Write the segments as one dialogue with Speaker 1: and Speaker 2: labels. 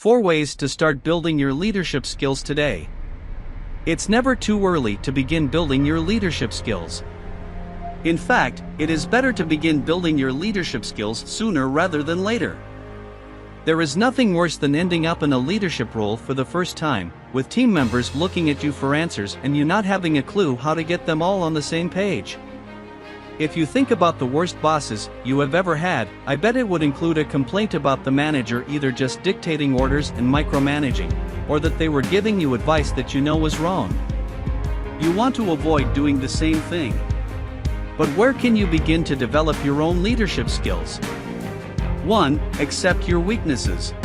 Speaker 1: 4 ways to start building your leadership skills today. It's never too early to begin building your leadership skills. In fact, it is better to begin building your leadership skills sooner rather than later. There is nothing worse than ending up in a leadership role for the first time, with team members looking at you for answers and you not having a clue how to get them all on the same page. If you think about the worst bosses you have ever had, I bet it would include a complaint about the manager either just dictating orders and micromanaging, or that they were giving you advice that you know was wrong. You want to avoid doing the same thing. But where can you begin to develop your own leadership skills? 1. Accept your weaknesses.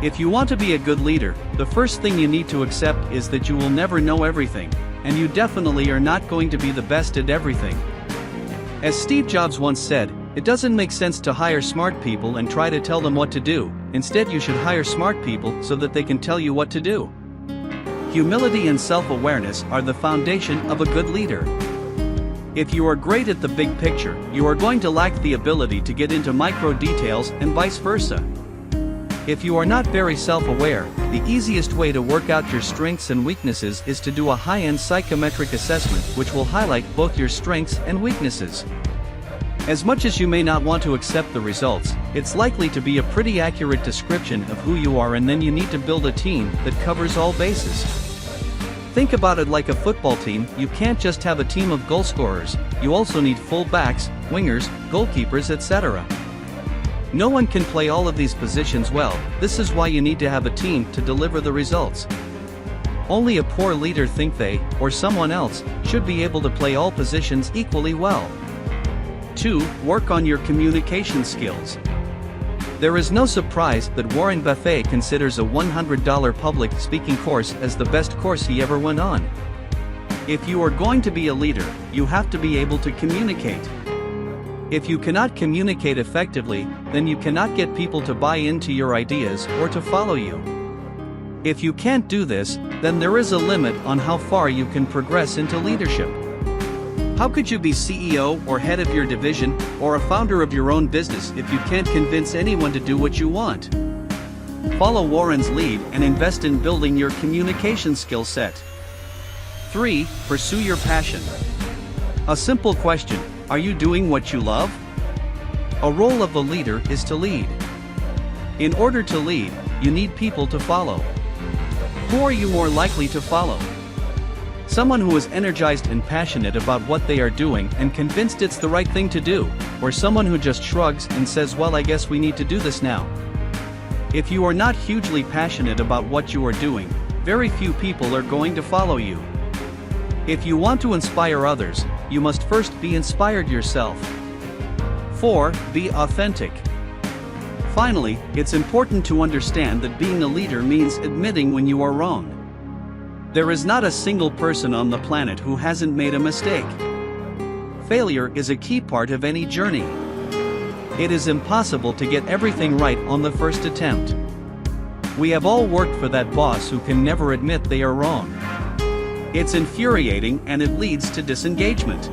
Speaker 1: If you want to be a good leader, the first thing you need to accept is that you will never know everything, and you definitely are not going to be the best at everything. As Steve Jobs once said, it doesn't make sense to hire smart people and try to tell them what to do. Instead, you should hire smart people so that they can tell you what to do. Humility and self-awareness are the foundation of a good leader. If you are great at the big picture, you are going to lack the ability to get into micro details and vice versa. If you are not very self-aware, the easiest way to work out your strengths and weaknesses is to do a high-end psychometric assessment which will highlight both your strengths and weaknesses. As much as you may not want to accept the results, it's likely to be a pretty accurate description of who you are, and then you need to build a team that covers all bases. Think about it like a football team. You can't just have a team of goal scorers, you also need full-backs, wingers, goalkeepers, etc. No one can play all of these positions well. This is why you need to have a team to deliver the results. Only a poor leader thinks they, or someone else, should be able to play all positions equally well. 2. Work on your communication skills. There is no surprise that Warren Buffett considers a $100 public speaking course as the best course he ever went on. If you are going to be a leader, you have to be able to communicate. If you cannot communicate effectively, then you cannot get people to buy into your ideas or to follow you. If you can't do this, then there is a limit on how far you can progress into leadership. How could you be CEO or head of your division or a founder of your own business if you can't convince anyone to do what you want? Follow Warren's lead and invest in building your communication skill set. 3. Pursue your passion. A simple question: are you doing what you love? A role of the leader is to lead. In order to lead, you need people to follow. Who are you more likely to follow? Someone who is energized and passionate about what they are doing and convinced it's the right thing to do, or someone who just shrugs and says, well, I guess we need to do this now. If you are not hugely passionate about what you are doing, very few people are going to follow you. If you want to inspire others, you must first be inspired yourself. 4. Be authentic. Finally, it's important to understand that being a leader means admitting when you are wrong. There is not a single person on the planet who hasn't made a mistake. Failure is a key part of any journey. It is impossible to get everything right on the first attempt. We have all worked for that boss who can never admit they are wrong. It's infuriating and it leads to disengagement.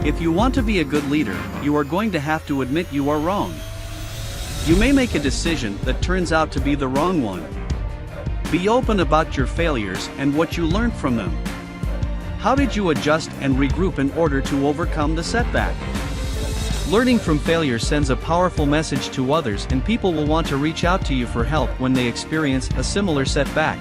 Speaker 1: If you want to be a good leader, you are going to have to admit you are wrong. You may make a decision that turns out to be the wrong one. Be open about your failures and what you learned from them. How did you adjust and regroup in order to overcome the setback? Learning from failure sends a powerful message to others, and people will want to reach out to you for help when they experience a similar setback.